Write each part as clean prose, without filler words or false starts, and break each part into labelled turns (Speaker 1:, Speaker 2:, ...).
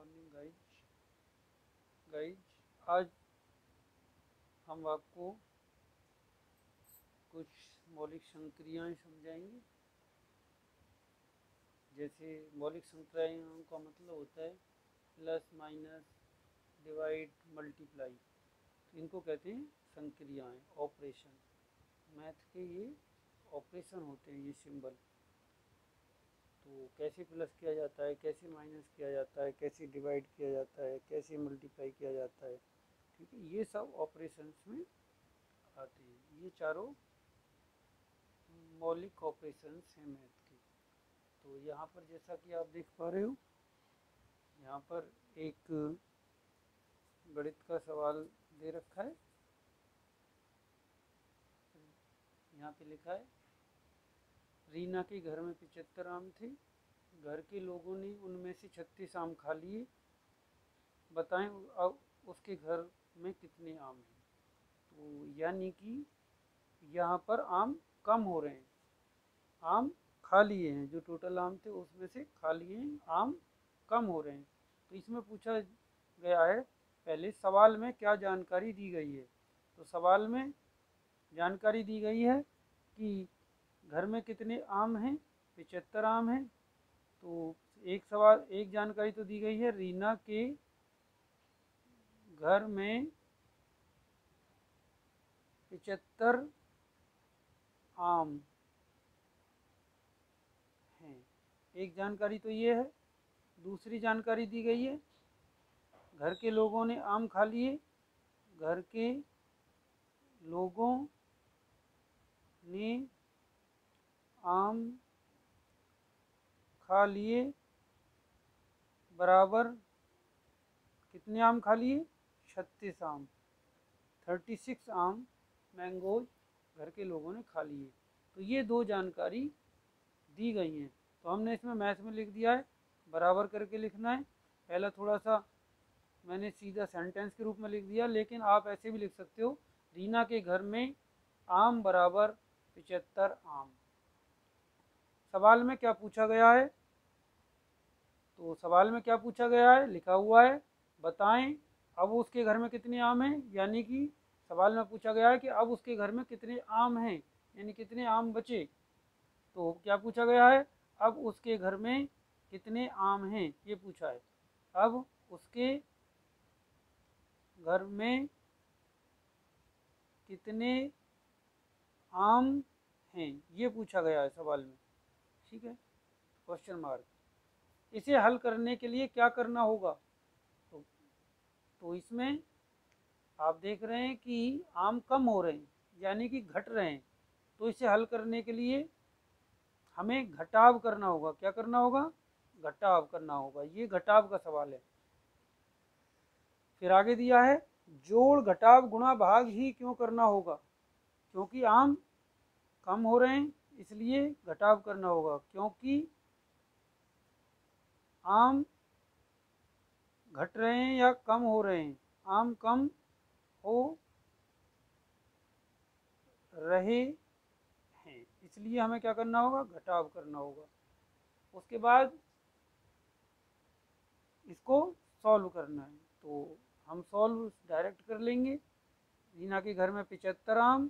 Speaker 1: Morning guys आज हम आपको कुछ मौलिक संक्रियाएं समझाएंगे। जैसे मौलिक संक्रियाओं का मतलब होता है प्लस माइनस डिवाइड मल्टीप्लाई, तो इनको कहते हैं संक्रियाएं, ऑपरेशन। मैथ के ये ऑपरेशन होते हैं, ये सिंबल। तो कैसे प्लस किया जाता है, कैसे माइनस किया जाता है, कैसे डिवाइड किया जाता है, कैसे मल्टीप्लाई किया जाता है, ठीक है, ये सब ऑपरेशंस में आते हैं। ये चारों मौलिक ऑपरेशंस हैं मैथ के। तो यहाँ पर जैसा कि आप देख पा रहे हो, यहाँ पर एक गणित का सवाल दे रखा है। यहाँ पे लिखा है रीना के घर में 75 आम थे, घर के लोगों ने उनमें से 36 आम खा लिए, बताएं अब उसके घर में कितने आम हैं। तो यानी कि यहाँ पर आम कम हो रहे हैं, आम खा लिए हैं, जो टोटल आम थे उसमें से खा लिए हैं, आम कम हो रहे हैं। तो इसमें पूछा गया है, पहले सवाल में क्या जानकारी दी गई है। तो सवाल में जानकारी दी गई है कि घर में कितने आम हैं, 75 आम हैं। तो एक जानकारी तो दी गई है, रीना के घर में 75 आम हैं, एक जानकारी तो ये है। दूसरी जानकारी दी गई है घर के लोगों ने आम खा लिए, घर के लोगों ने आम खा लिए बराबर कितने आम खा लिए, 36 आम, 36 आम मैंगोज घर के लोगों ने खा लिए। तो ये दो जानकारी दी गई हैं। तो हमने इसमें मैथ में लिख दिया है, बराबर करके लिखना है। पहला थोड़ा सा मैंने सीधा सेंटेंस के रूप में लिख दिया, लेकिन आप ऐसे भी लिख सकते हो, रीना के घर में आम बराबर 75 आम। सवाल में क्या पूछा गया है, तो सवाल में क्या पूछा गया है, लिखा हुआ है बताएं अब उसके घर में कितने आम हैं। यानी कि सवाल में पूछा गया है कि अब उसके घर में कितने आम हैं, यानी कितने आम बचे। तो क्या पूछा गया है, अब उसके घर में कितने आम हैं, ये पूछा है। अब उसके घर में कितने आम हैं, ये पूछा गया है सवाल में, ठीक है, क्वेश्चन मार्क। इसे हल करने के लिए क्या करना होगा, तो इसमें आप देख रहे हैं कि आम कम हो रहे हैं, यानी कि घट रहे हैं। तो इसे हल करने के लिए हमें घटाव करना होगा। क्या करना होगा, घटाव करना होगा। ये घटाव का सवाल है। फिर आगे दिया है जोड़ घटाव गुणा भाग ही क्यों करना होगा, क्योंकि आम कम हो रहे हैं इसलिए घटाव करना होगा, क्योंकि आम घट रहे हैं या कम हो रहे हैं, आम कम हो रहे हैं, इसलिए हमें क्या करना होगा, घटाव करना होगा। उसके बाद इसको सॉल्व करना है, तो हम सॉल्व डायरेक्ट कर लेंगे। रीना के घर में 75 आम,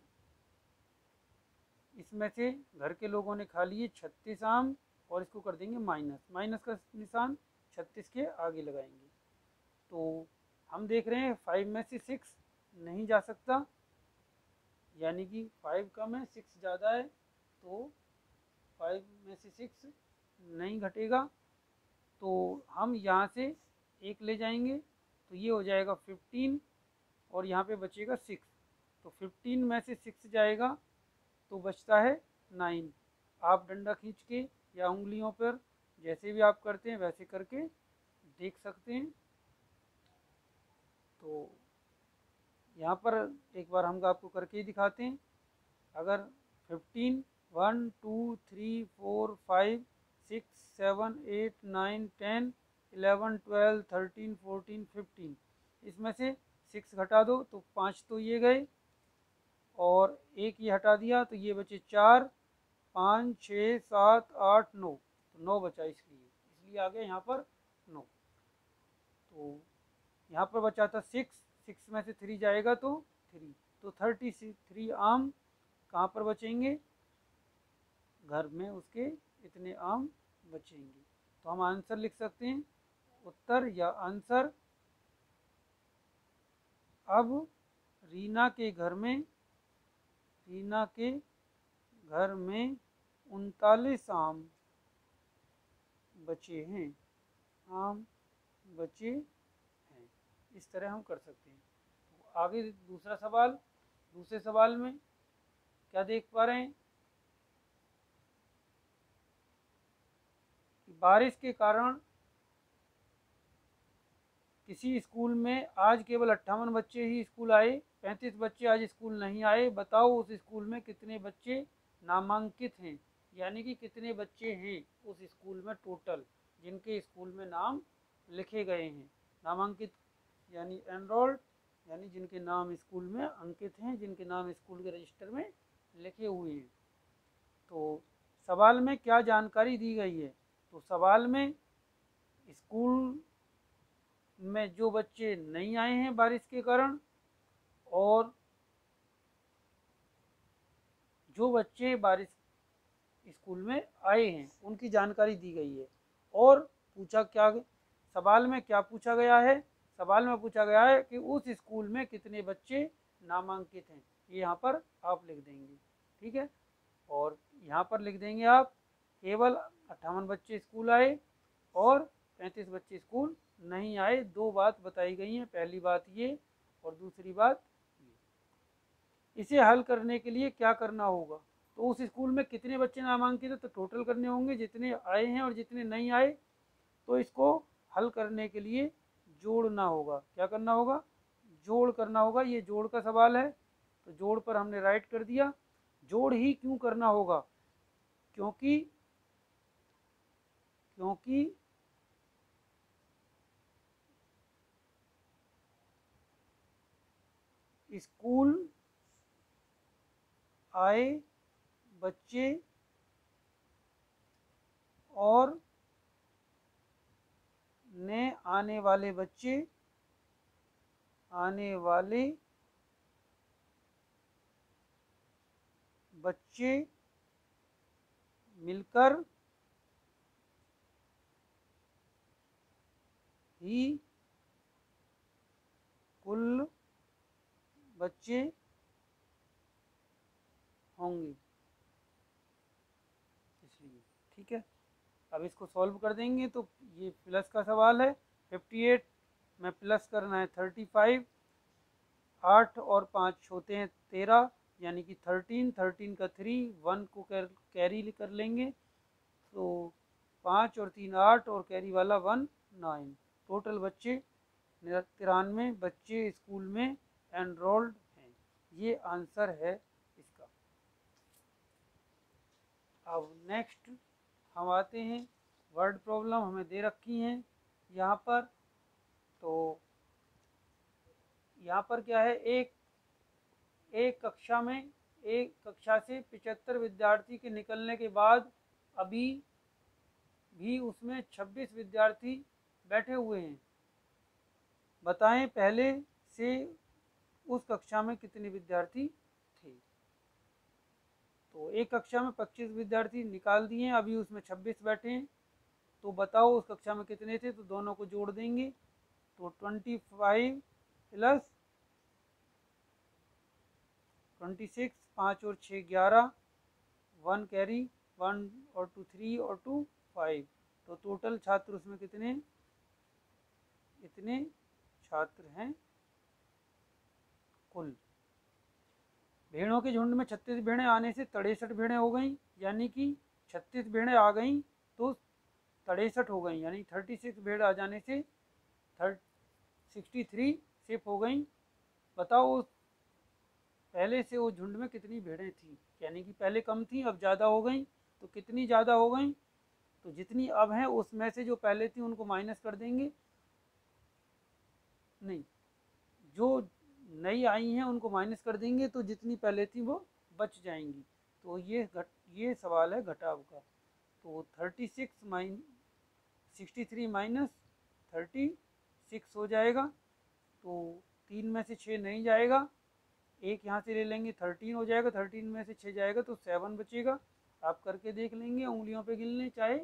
Speaker 1: इसमें से घर के लोगों ने खा लिए 36 आम, और इसको कर देंगे माइनस, माइनस का निशान 36 के आगे लगाएंगे। तो हम देख रहे हैं 5 में से 6 नहीं जा सकता, यानी कि 5 कम है 6 ज़्यादा है, तो 5 में से 6 नहीं घटेगा। तो हम यहाँ से एक ले जाएंगे, तो ये हो जाएगा 15, और यहाँ पे बचेगा 6। तो 15 में से 6 जाएगा तो बचता है 9। आप डंडा खींच के या उंगलियों पर जैसे भी आप करते हैं वैसे करके देख सकते हैं। तो यहाँ पर एक बार हम आपको करके ही दिखाते हैं। अगर 15 1 2 3 4 5 6 7 8 9 10 11 12 13 14 15, इसमें से 6 घटा दो तो 5 तो ये गए, और एक ये हटा दिया तो ये बचे 4, 5 6 7 8 9, तो 9 बचा इसलिए आ गया यहाँ पर 9। तो यहाँ पर बचा था 6, 6 में से 3 जाएगा तो 3, तो 33 आम कहाँ पर बचेंगे, घर में उसके इतने आम बचेंगे। तो हम आंसर लिख सकते हैं, उत्तर या आंसर, अब रीना के घर में 39 आम बचे हैं, आम बचे हैं। इस तरह हम कर सकते हैं। तो आगे दूसरा सवाल, दूसरे सवाल में क्या देख पा रहे हैं कि बारिश के कारण किसी स्कूल में आज केवल 58 बच्चे ही स्कूल आए, 35 बच्चे आज स्कूल नहीं आए, बताओ उस स्कूल में कितने बच्चे नामांकित हैं, यानी कि कितने बच्चे हैं उस स्कूल में टोटल जिनके स्कूल में नाम लिखे गए हैं। नामांकित यानी एनरोल्ड, यानी जिनके नाम स्कूल में अंकित हैं, जिनके नाम स्कूल के रजिस्टर में लिखे हुए हैं। तो सवाल में क्या जानकारी दी गई है, तो सवाल में स्कूल में जो बच्चे नहीं आए हैं बारिश के कारण, और जो बच्चे बारिश स्कूल में आए हैं उनकी जानकारी दी गई है। और पूछा क्या, सवाल में क्या पूछा गया है, सवाल में पूछा गया है कि उस स्कूल में कितने बच्चे नामांकित हैं, ये यहाँ पर आप लिख देंगे, ठीक है। और यहाँ पर लिख देंगे आप केवल 58 बच्चे स्कूल आए और 35 बच्चे स्कूल नहीं आए। दो बात बताई गई हैं, पहली बात ये और दूसरी बात ये। इसे हल करने के लिए क्या करना होगा, तो उस स्कूल में कितने बच्चे नामांकित है तो टोटल करने होंगे, जितने आए हैं और जितने नहीं आए, तो इसको हल करने के लिए जोड़ना होगा। क्या करना होगा, जोड़ करना होगा। ये जोड़ का सवाल है तो जोड़ पर हमने राइट कर दिया। जोड़ ही क्यों करना होगा, क्योंकि स्कूल आए बच्चे और ने आने वाले बच्चे मिलकर ही कुल बच्चे होंगे, इसलिए। ठीक है, अब इसको सॉल्व कर देंगे तो ये प्लस का सवाल है। 58 में प्लस करना है 35, 8 और 5 होते हैं 13, यानी कि 13 का 3, 1 को कैरी कर लेंगे तो 5 और 3 8 और कैरी वाला 1 9। टोटल बच्चे 93 बच्चे स्कूल में एनरोल्ड हैं। ये आंसर है इसका। अब नेक्स्ट हम आते हैं, वर्ड प्रॉब्लम हमें दे रखी हैं यहाँ पर। तो यहाँ पर क्या है, एक कक्षा से 75 विद्यार्थी के निकलने के बाद अभी भी उसमें 26 विद्यार्थी बैठे हुए हैं। बताएं पहले से उस कक्षा में कितने विद्यार्थी थे। तो एक कक्षा में 25 विद्यार्थी निकाल दिए, अभी उसमें 26 बैठे हैं। तो बताओ उस कक्षा में कितने थे, तो दोनों को जोड़ देंगे तो 25 प्लस 26, 5 और 6 11, 1 कैरी, 1 और 2 3 और 2 5। तो टोटल छात्र उसमें कितने, इतने छात्र हैं कुल। भेड़ों के झुंड में 36 भेड़ें आने से 63 भेड़ें हो गई, यानी कि 36 भेड़ें आ गई तो 63 हो गई, यानी 36 भेड़ आ जाने से 63 शिफ्ट हो गई। बताओ पहले से वो झुंड में कितनी भेड़ें थी, यानी कि पहले कम थी अब ज़्यादा हो गई, तो कितनी ज़्यादा हो गई, तो जितनी अब हैं उसमें से जो पहले थी उनको माइनस कर देंगे, नहीं जो नई आई हैं उनको माइनस कर देंगे, तो जितनी पहले थी वो बच जाएंगी। तो ये सवाल है घटाव का। तो 63 माइनस 36 6 हो जाएगा, तो 3 में से 6 नहीं जाएगा, एक यहाँ से ले लेंगे 13 हो जाएगा, 13 में से 6 जाएगा तो 7 बचेगा। आप करके देख लेंगे, उंगलियों पे गिन लें, चाहे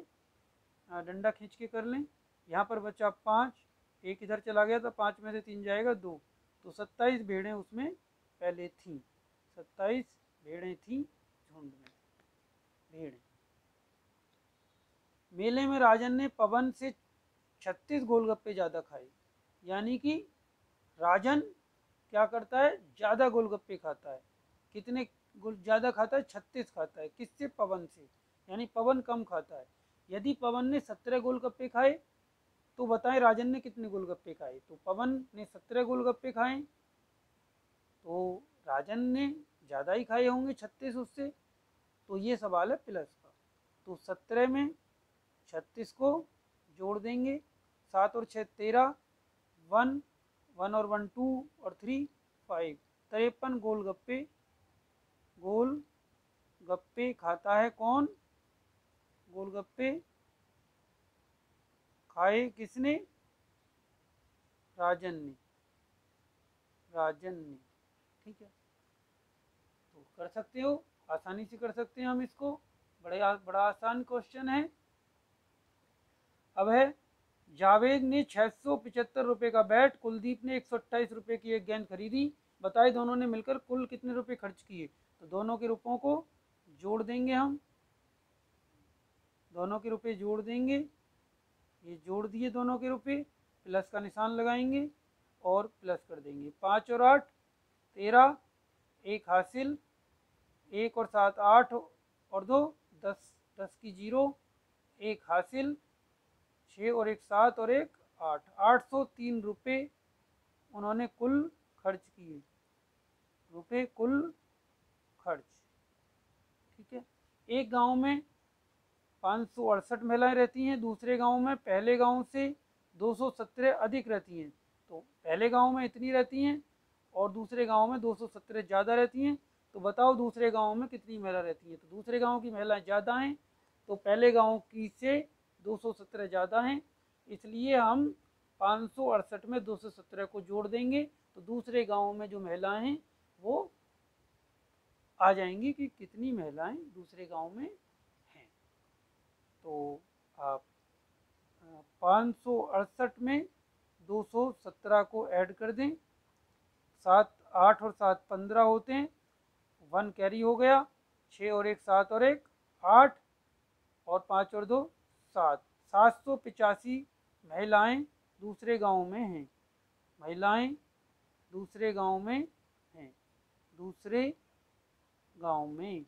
Speaker 1: डंडा खींच के कर लें। यहाँ पर बचा 5, एक इधर चला गया था, 5 में से 3 जाएगा 2, तो 27 भेड़ें उसमें पहले थीं, 27 भेड़ें थीं झुंड में भेड़ें। मेले में राजन ने पवन से 36 गोलगप्पे ज़्यादा खाए, यानी कि राजन क्या करता है, ज़्यादा गोलगप्पे खाता है। कितने ज़्यादा खाता है, 36 खाता है। किससे, पवन से, यानी पवन कम खाता है। यदि पवन ने 17 गोलगप्पे खाए तो बताएं राजन ने कितने गोलगप्पे खाए। तो पवन ने 17 गोलगप्पे खाए, तो राजन ने ज़्यादा ही खाए होंगे 36 उससे, तो ये सवाल है प्लस का। तो 17 में 36 को जोड़ देंगे, 7 और 6 13, 1 1 और 1 2 और 3 5, 53 गोलगप्पे खाता है कौन, गोलगप्पे खाए किसने, राजन ने, ठीक है। तो कर सकते हो, आसानी से कर सकते हैं हम इसको, बड़ा आसान क्वेश्चन है। अब है, जावेद ने 675 रुपये का बैट, कुलदीप ने 128 रुपये की एक गेंद खरीदी, बताए दोनों ने मिलकर कुल कितने रुपए खर्च किए। तो दोनों के रुपयों को जोड़ देंगे हम, दोनों के रुपये जोड़ देंगे, ये जोड़ दिए दोनों के रुपये, प्लस का निशान लगाएंगे और प्लस कर देंगे। 5 और 8 13, एक हासिल, 1 और 7 8 और 2 10, 10 की 0, एक हासिल, 6 और 1 7 और 1 8, 803 रुपये उन्होंने कुल खर्च किए, रुपये कुल खर्च, ठीक है। एक गांव में 568 महिलाएं रहती हैं, दूसरे गांव में पहले गांव से 217 अधिक रहती हैं। तो पहले गांव में इतनी रहती हैं और दूसरे गांव में 217 ज़्यादा रहती हैं। तो बताओ दूसरे गांव में कितनी महिला रहती हैं। तो दूसरे गांव की महिलाएं ज़्यादा हैं, तो पहले गांव की से 217 ज़्यादा हैं, इसलिए हम 568 में 217 को जोड़ देंगे, तो दूसरे गांव में जो महिलाएं हैं वो आ जाएंगी कि कितनी महिलाएं दूसरे गांव में हैं। तो आप 568 में 217 को ऐड कर दें, 7 8 और 7 15 होते हैं, 1 कैरी हो गया, 6 और 1 7 और 1 8 और 5 और 2 7, 785 महिलाएं दूसरे गांव में हैं, महिलाएं दूसरे गांव में हैं, दूसरे गांव में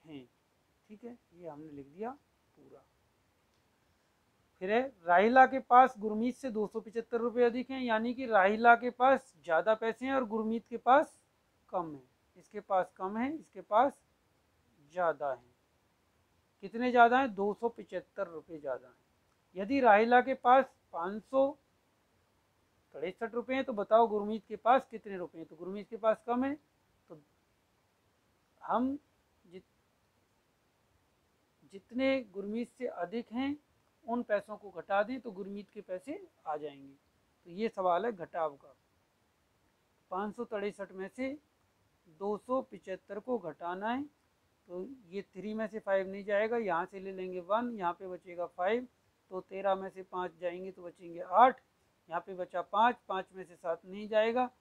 Speaker 1: हैं, ठीक है। ये हमने लिख दिया पूरा। फिर है, राहिला के पास गुरमीत से 275 रुपये अधिक हैं, यानी कि राहिला के पास ज़्यादा पैसे हैं और गुरमीत के पास कम है। इसके पास कम है, इसके पास ज़्यादा है। कितने ज़्यादा हैं, 275 रुपये ज़्यादा हैं। यदि राहिला के पास 563 रुपये हैं, तो बताओ गुरमीत के पास कितने रुपये हैं। तो गुरमीत के पास कम है, तो हम जितने गुरमीत से अधिक हैं उन पैसों को घटा दें तो गुरमीत के पैसे आ जाएंगे। तो ये सवाल है घटाव का। 563 में से 275 को घटाना है, तो ये 3 में से 5 नहीं जाएगा, यहाँ से ले लेंगे 1, यहाँ पे बचेगा 5, तो 13 में से 5 जाएंगे तो बचेंगे 8, यहाँ पे बचा 5, 5 में से 7 नहीं जाएगा,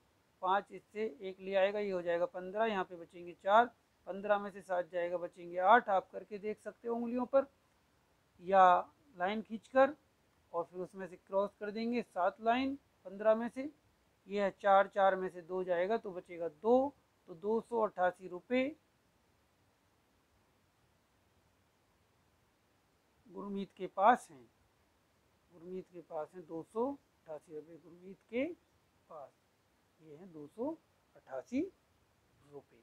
Speaker 1: 5 इससे 1 ले आएगा, ये हो जाएगा 15, यहाँ पे बचेंगे 4, 15 में से 7 जाएगा, बचेंगे 8। आप करके देख सकते हो उंगलियों पर या लाइन खींचकर, और फिर उसमें से क्रॉस कर देंगे 7 लाइन 15 में से, ये है 4, 4 में से 2 जाएगा तो बचेगा 2, तो 288 रुपये गुरमीत के पास हैं, गुरमीत के पास हैं 288 रुपये गुरमीत के पास, ये है 288 रुपये।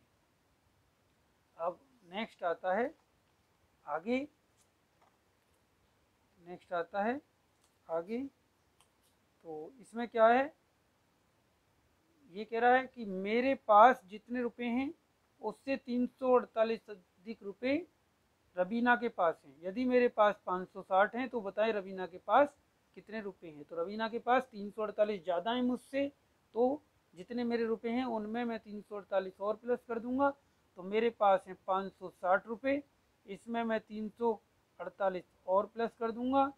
Speaker 1: अब नेक्स्ट आता है आगे, नेक्स्ट आता है आगे, तो इसमें क्या है, ये कह रहा है कि मेरे पास जितने रुपए हैं उससे 348 अधिक रुपए रवीना के पास हैं। यदि मेरे पास 560 हैं तो बताएं रवीना के पास कितने रुपए हैं। तो रवीना के पास 348 ज़्यादा है मुझसे, तो जितने मेरे रुपए हैं उनमें मैं 348 और प्लस कर दूंगा। तो मेरे पास हैं 560 रुपये, इसमें मैं 348 और प्लस कर दूंगा।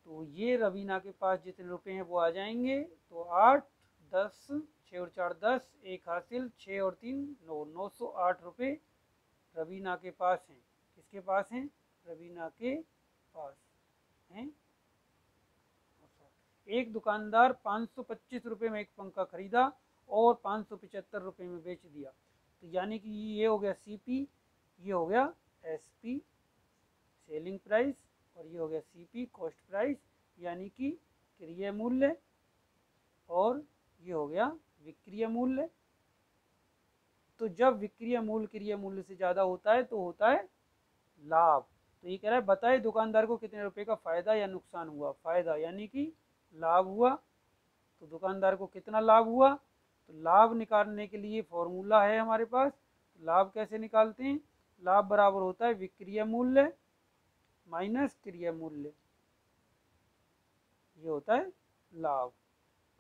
Speaker 1: तो ये रवीना के पास जितने रुपए हैं वो आ जाएंगे। तो 8, 10, 6 और 4 10, एक हासिल, 6 और 3 9, 908 रुपये रवीना के पास हैं। किसके पास हैं? रवीना के पास हैं। एक दुकानदार 525 रुपये में एक पंखा खरीदा और 575 रुपये में बेच दिया। तो यानी कि ये हो गया सीपी, ये हो गया एसपी सेलिंग प्राइस, और ये हो गया सीपी कॉस्ट प्राइस यानी कि क्रय मूल्य, और ये हो गया विक्रय मूल्य। तो जब विक्रय मूल्य क्रय मूल्य से ज़्यादा होता है तो होता है लाभ। तो ये कह रहा है बताए दुकानदार को कितने रुपए का फायदा या नुकसान हुआ। फायदा यानी कि लाभ हुआ। तो दुकानदार को कितना लाभ हुआ। तो लाभ निकालने के लिए फॉर्मूला है हमारे पास। तो लाभ कैसे निकालते हैं? लाभ बराबर होता है विक्रय मूल्य माइनस क्रय मूल्य, ये होता है लाभ।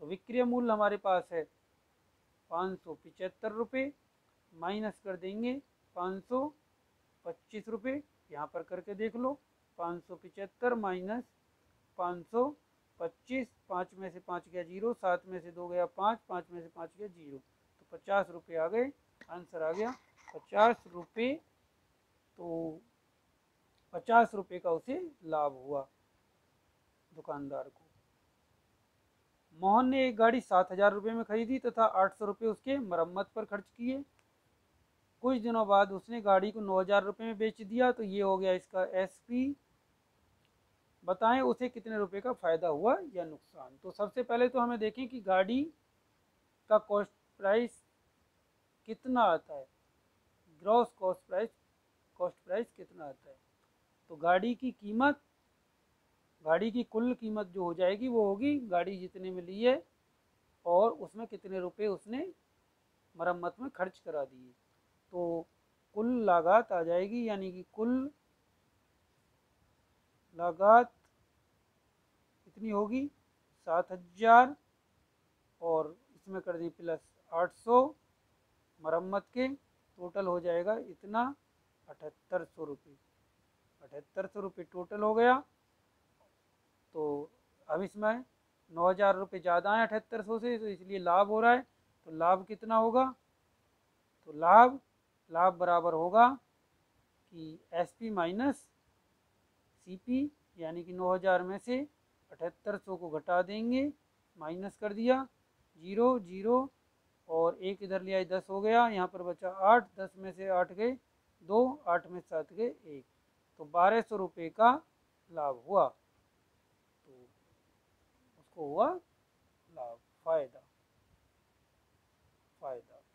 Speaker 1: तो विक्रय मूल्य हमारे पास है 575 रुपये, माइनस कर देंगे 525 रुपये। यहाँ पर करके देख लो, 575 माइनस 525, 5 में से 5 गया 0, 7 में से 2 गया 5, 5 में से 5 गया 0, तो 50 रुपये आ गए। आंसर आ गया 50 रुपये। तो 50 रुपये का उसे लाभ हुआ दुकानदार को। मोहन ने एक गाड़ी 7,000 रुपये में खरीदी तथा 800 रुपये उसके मरम्मत पर खर्च किए। कुछ दिनों बाद उसने गाड़ी को 9,000 रुपये में बेच दिया। तो ये हो गया इसका एसपी। बताएं उसे कितने रुपए का फायदा हुआ या नुकसान। तो सबसे पहले तो हमें देखें कि गाड़ी का कॉस्ट प्राइस कितना आता है, ग्रॉस कॉस्ट प्राइस कितना आता है। तो गाड़ी की कीमत, गाड़ी की कुल कीमत जो हो जाएगी वो होगी गाड़ी जितने में ली है और उसमें कितने रुपए उसने मरम्मत में खर्च करा दिए। तो कुल लागत आ जाएगी, यानी कि कुल लागत कितनी होगी 7,000 और इसमें कर दी प्लस 800 मरम्मत के, टोटल हो जाएगा इतना 7,800 रुपये। 7,800 रुपये टोटल हो गया। तो अब इसमें 9,000 रुपये ज़्यादा है 7,800 से, तो इसलिए लाभ हो रहा है। तो लाभ कितना होगा। तो लाभ बराबर होगा कि एसपी माइनस सीपी, यानी कि 9,000 में से 7,800 को घटा देंगे, माइनस कर दिया 0 0 और एक इधर लिया 10 हो गया, यहाँ पर बचा 8, 10 में से 8 गए 2, 8 में 7 गए 1, तो 1,200 रुपये का लाभ हुआ। तो उसको हुआ लाभ, फायदा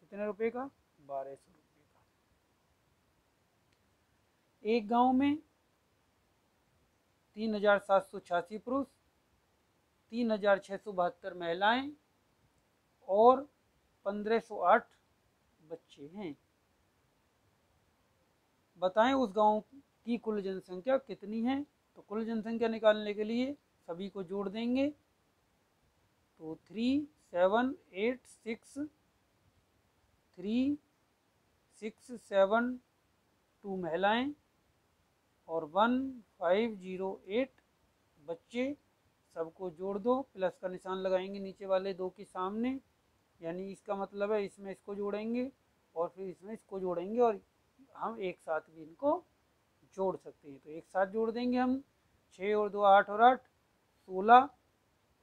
Speaker 1: कितने रुपए का 1,200 रुपये का। एक गांव में 3,786 पुरुष, 3,672 महिलाएं और 1,508 बच्चे हैं। बताएं उस गांव की कुल जनसंख्या कितनी है। तो कुल जनसंख्या निकालने के लिए सभी को जोड़ देंगे। तो 3,786,3,672 महिलाएं और 1,508 बच्चे, सबको जोड़ दो। प्लस का निशान लगाएंगे नीचे वाले दो के सामने, यानी इसका मतलब है इसमें इसको जोड़ेंगे और फिर इसमें इसको जोड़ेंगे और हम एक साथ भी इनको जोड़ सकते हैं। तो एक साथ जोड़ देंगे हम, 6 और 2 8 और 8 16,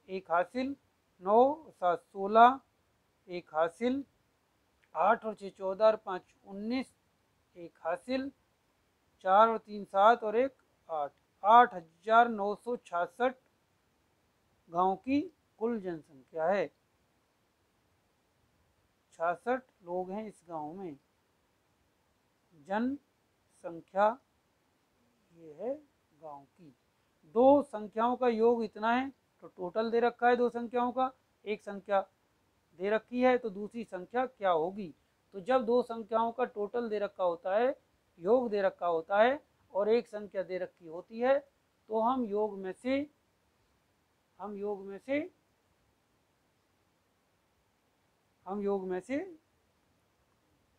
Speaker 1: एक हासिल 9 7 16, एक हासिल 8 और 6 14 और 5 19, एक हासिल 4 और 3 7 और 1 8, 8,966 गांव की कुल जनसंख्या है। 66 लोग हैं इस गांव में। जनसंख्या ये है गांव की। दो संख्याओं का योग इतना है, तो टोटल दे रखा है दो संख्याओं का, एक संख्या दे रखी है तो दूसरी संख्या क्या होगी। तो जब दो संख्याओं का टोटल दे रखा होता है, योग दे रखा होता है और एक संख्या दे रखी होती है, तो हम योग में से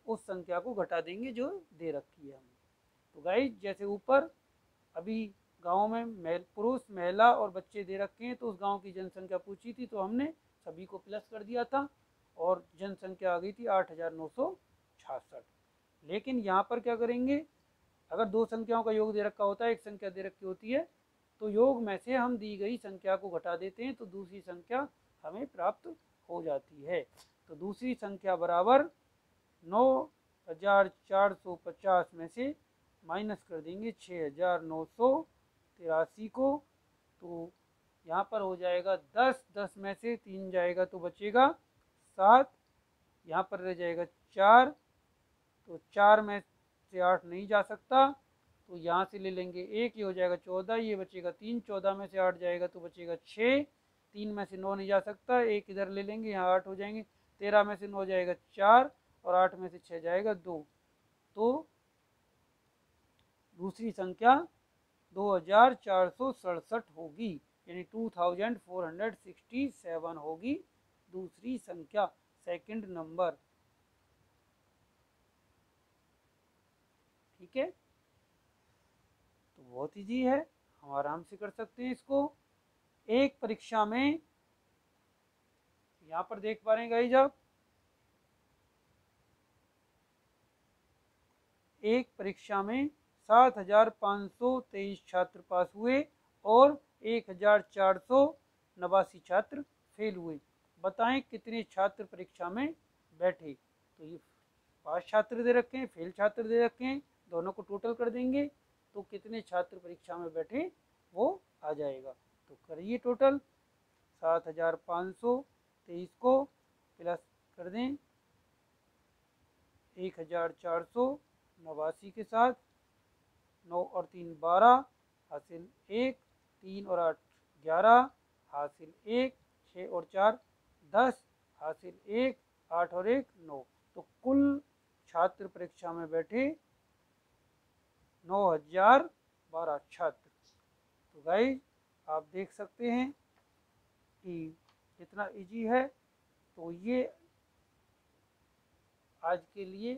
Speaker 1: उस संख्या को घटा देंगे जो दे रखी है हमें। तो गाइस जैसे ऊपर अभी गांव में पुरुष, महिला और बच्चे दे रखे हैं, तो उस गांव की जनसंख्या पूछी थी तो हमने सभी को प्लस कर दिया था और जनसंख्या आ गई थी 8,966। लेकिन यहाँ पर क्या करेंगे, अगर दो संख्याओं का योग दे रखा होता है, एक संख्या दे रखी होती है, तो योग में से हम दी गई संख्या को घटा देते हैं तो दूसरी संख्या हमें प्राप्त हो जाती है। तो दूसरी संख्या बराबर 9,450 में से माइनस कर देंगे 6,983 को, तो यहाँ पर हो जाएगा 10, 10 में से 3 जाएगा तो बचेगा 7, यहाँ पर रह जाएगा 4, तो 4 में से 8 नहीं जा सकता, तो यहाँ से ले लेंगे 1, ये हो जाएगा 14, ये बचेगा 3, 14 में से 8 जाएगा तो बचेगा 6, 3 में से 9 नहीं जा सकता, 1 इधर ले लेंगे, यहाँ 8 हो जाएंगे, 13 में से 9 जाएगा 4 और 8 में से 6 जाएगा 2, तो दूसरी संख्या 2,467 होगी, यानी 2,467 होगी दूसरी संख्या, सेकंड नंबर। ठीक है, तो बहुत इजी है, हम आराम से कर सकते हैं इसको। एक परीक्षा में यहाँ पर देख पा रहे हैं गाइस आप, एक परीक्षा में 7,523 छात्र पास हुए और 1,489 छात्र फेल हुए। बताएं कितने छात्र परीक्षा में बैठे। तो ये पास छात्र दे रखे हैं, फेल छात्र दे रखे हैं, दोनों को टोटल कर देंगे तो कितने छात्र परीक्षा में बैठे वो आ जाएगा। तो करिए टोटल, 7,523 को प्लस कर दें 1,489 के साथ, 9 और 3 12 हासिल 1, 3 और 8 11 हासिल 1, 6 और 4 10 हासिल 1, 8 और 1 9। तो कुल छात्र परीक्षा में बैठे 9,012 छात्र। तो गाइस आप देख सकते हैं कि कितना इजी है। तो ये आज के लिए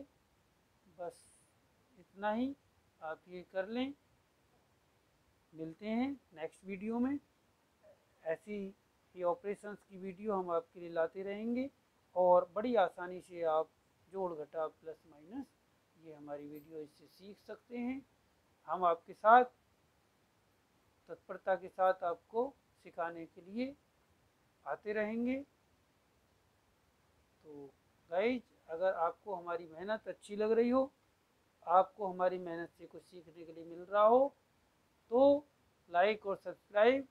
Speaker 1: बस इतना ही, आप ये कर लें। मिलते हैं नेक्स्ट वीडियो में, ऐसी ही ऑपरेशंस की वीडियो हम आपके लिए लाते रहेंगे और बड़ी आसानी से आप जोड़ घटा प्लस माइनस ये हमारी वीडियो इससे सीख सकते हैं। हम आपके साथ तत्परता के साथ आपको सिखाने के लिए आते रहेंगे। तो गाइज अगर आपको हमारी मेहनत अच्छी लग रही हो, आपको हमारी मेहनत से कुछ सीखने के लिए मिल रहा हो, तो लाइक और सब्सक्राइब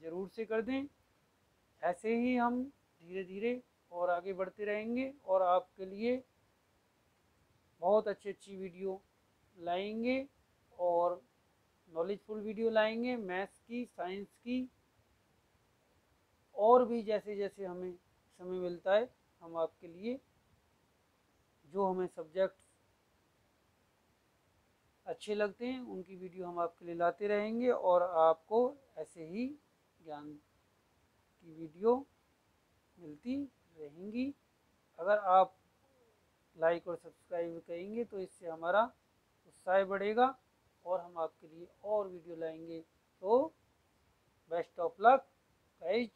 Speaker 1: ज़रूर से कर दें। ऐसे ही हम धीरे धीरे और आगे बढ़ते रहेंगे और आपके लिए बहुत अच्छी वीडियो लाएंगे और नॉलेजफुल वीडियो लाएंगे, मैथ्स की, साइंस की, और भी जैसे जैसे हमें समय मिलता है हम आपके लिए जो हमें सब्जेक्ट अच्छे लगते हैं उनकी वीडियो हम आपके लिए लाते रहेंगे और आपको ऐसे ही ज्ञान की वीडियो मिलती रहेंगी। अगर आप लाइक और सब्सक्राइब करेंगे तो इससे हमारा उत्साह बढ़ेगा और हम आपके लिए और वीडियो लाएंगे। तो बेस्ट ऑफ लक गाइज।